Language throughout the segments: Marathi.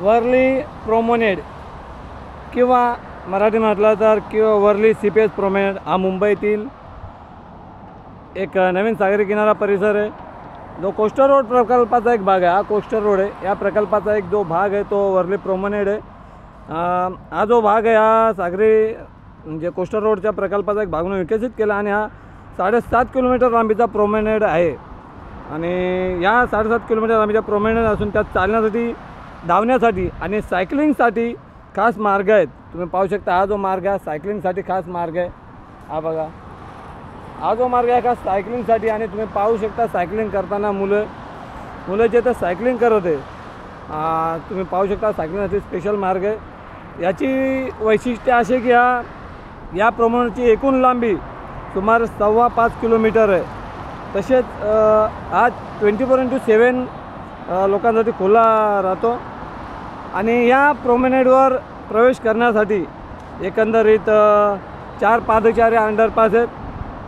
वर्ली प्रोमेनेड किंवा मराठी म्हटलं तर किंवा वर्ली CPS प्रोमेनेड हा मुंबईतील एक नवीन सागरी किनारा परिसर आहे, जो कोस्टल रोड प्रकल्पाचा एक भाग आहे। हा कोस्टल रोड आहे, या प्रकल्पाचा एक जो भाग आहे तो वर्ली प्रोमेनेड आहे। हा जो भाग आहे हा सागरी म्हणजे कोस्टल रोडच्या प्रकल्पाचा एक भाग म्हणून विकसित केला आणि हा 7.5 किलोमीटर लांबीचा प्रोमेनेड आहे। आणि या 7.5 किलोमीटर लांबीच्या प्रोमेनेड असून त्यात चालण्यासाठी, धावण्यासाठी आणि सायकलिंगसाठी खास मार्ग आहेत। तुम्ही पाहू शकता हा जो मार्ग आहे सायकलिंगसाठी खास मार्ग आहे। हा बघा, हा जो मार्ग आहे खास सायकलिंगसाठी आणि तुम्ही पाहू शकता सायकलिंग करताना मुलं जे तर सायकलिंग करत आहे, तुम्ही पाहू शकता सायकलिंगसाठी स्पेशल मार्ग आहे। याची वैशिष्ट्य असे की या प्रोमेनेडची एकूण लांबी सुमारे 5.25 किलोमीटर आहे। तसेच हा 24x7 लोकांसाठी खुला राहतो आणि या प्रोमेनेडवर प्रवेश करण्यासाठी एकंदरीत 4 पादचारी अंडरपास आहेत,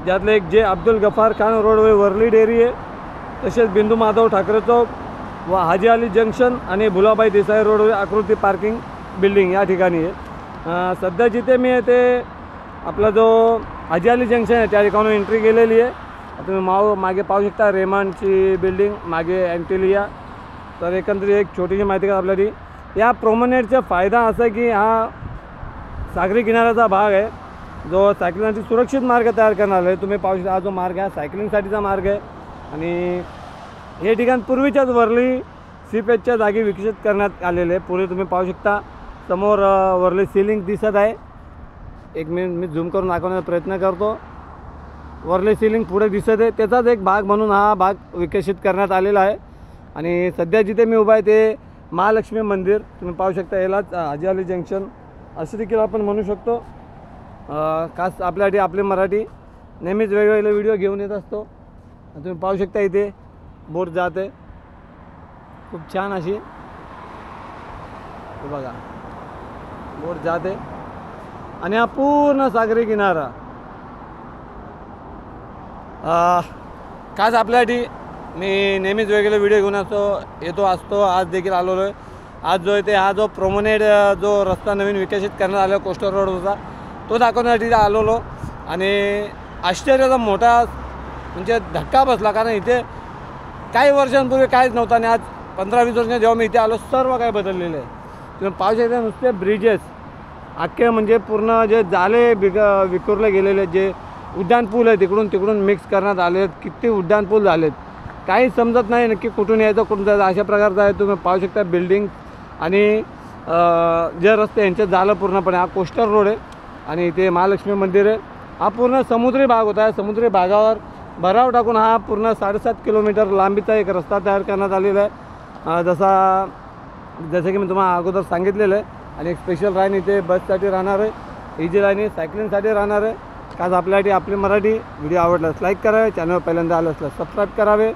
ज्यातले एक जे अब्दुल गफार खान रोडवे वर्ली डेअरी आहे, तसेच बिंदू माधव ठाकरे चौक व हाजी अली जंक्शन आणि भुलाबाई देसाई रोडवे आकृती पार्किंग बिल्डिंग या ठिकाणी आहे। सध्या जिथे मी आहे ते आपला जो हाजी अली जंक्शन आहे त्या ठिकाणून एंट्री केलेली आहे। तुम्ही मागे पाहू शकता रेमंडची बिल्डिंग, मागे अँटिलिया। तर एकंदरीत एक छोटीशी माहिती का आपल्याला या प्रोमेनेडचा फायदा असा की हा सागरी किनाऱ्याचा भाग आहे, जो सायकलिंगसाठी सुरक्षित मार्ग तयार करणार आहे। तुम्ही पाहू शकता हा जो मार्ग आहे सायकलिंगसाठीचा मार्ग आहे आणि हे ठिकाण पूर्वीच्याच वर्ली CPSच्या जागी विकसित करण्यात आलेले आहे। पुढे तुम्ही पाहू शकता समोर वर्ली सीलिंग दिसत आहे। एक मी झूम करून दाखवण्याचा प्रयत्न करतो। वर्ली सीलिंग पुढे दिसत आहे, त्याचाच एक भाग म्हणून हा भाग विकसित करण्यात आलेला आहे। आणि सध्या जिथे मी उभा आहे ते महालक्ष्मी मंदिर तुम्ही पाहू शकता, यालाच हाजी अली जंक्शन असं देखील आपण म्हणू शकतो। खास आपल्यासाठी आपले मराठी नेहमीच वेगवेगळे व्हिडिओ घेऊन येत असतो। तुम्ही पाहू शकता इथे बोट जाते, खूप छान अशी बघा बोट जाते आणि हा पूर्ण सागरी किनारा खास आपल्यासाठी मी नेहमीच वेगवेगळे व्हिडिओ घेऊन येतो असतो। आज देखील आलेलो आहे। आज जो आहे हा जो प्रोमेनेड जो रस्ता नवीन विकसित करण्यात आला कोस्टल रोड होता तो दाखवण्यासाठी आलेलो आणि आश्चर्याचा मोठा म्हणजे धक्का बसला, कारण इथे काही वर्षांपूर्वी काहीच नव्हतं आणि आज 15-20 वर्षांनी जेव्हा मी इथे आलो सर्व काही बदललेलं आहे। तुम्ही पाहू शकता नुसते ब्रिजेस अख्खे म्हणजे पूर्ण जे जाले विखुरले गेलेले जे उड्डाणपूल आहे तिकडून मिक्स करण्यात आले आहेत। किती उड्डाणपूल झालेत काही समजत नाही नक्की कुठून यायचं कुठून जायचं अशा प्रकारचं आहे। तुम्ही पाहू शकता बिल्डिंग आणि जे रस्ते यांचे झालं पूर्णपणे। हा कोस्टल रोड आहे आणि इथे महालक्ष्मी मंदिर आहे। हा पूर्ण समुद्री भाग होता, समुद्री भागावर भराव टाकून हा पूर्ण 7.5 किलोमीटर लांबीचा एक रस्ता तयार करण्यात आलेला आहे। जसं की मी तुम्हाला अगोदर सांगितलेलं आहे। आणि एक स्पेशल लाईन इथे बससाठी राहणार आहे, इजी लाईन सायकलिंगसाठी राहणार आहे। खास आपल्यासाठी आपली मराठी व्हिडिओ आवडल्यास लाईक करावे, चॅनल पहिल्यांदा आलं असल्यास सबस्क्राईब करावे।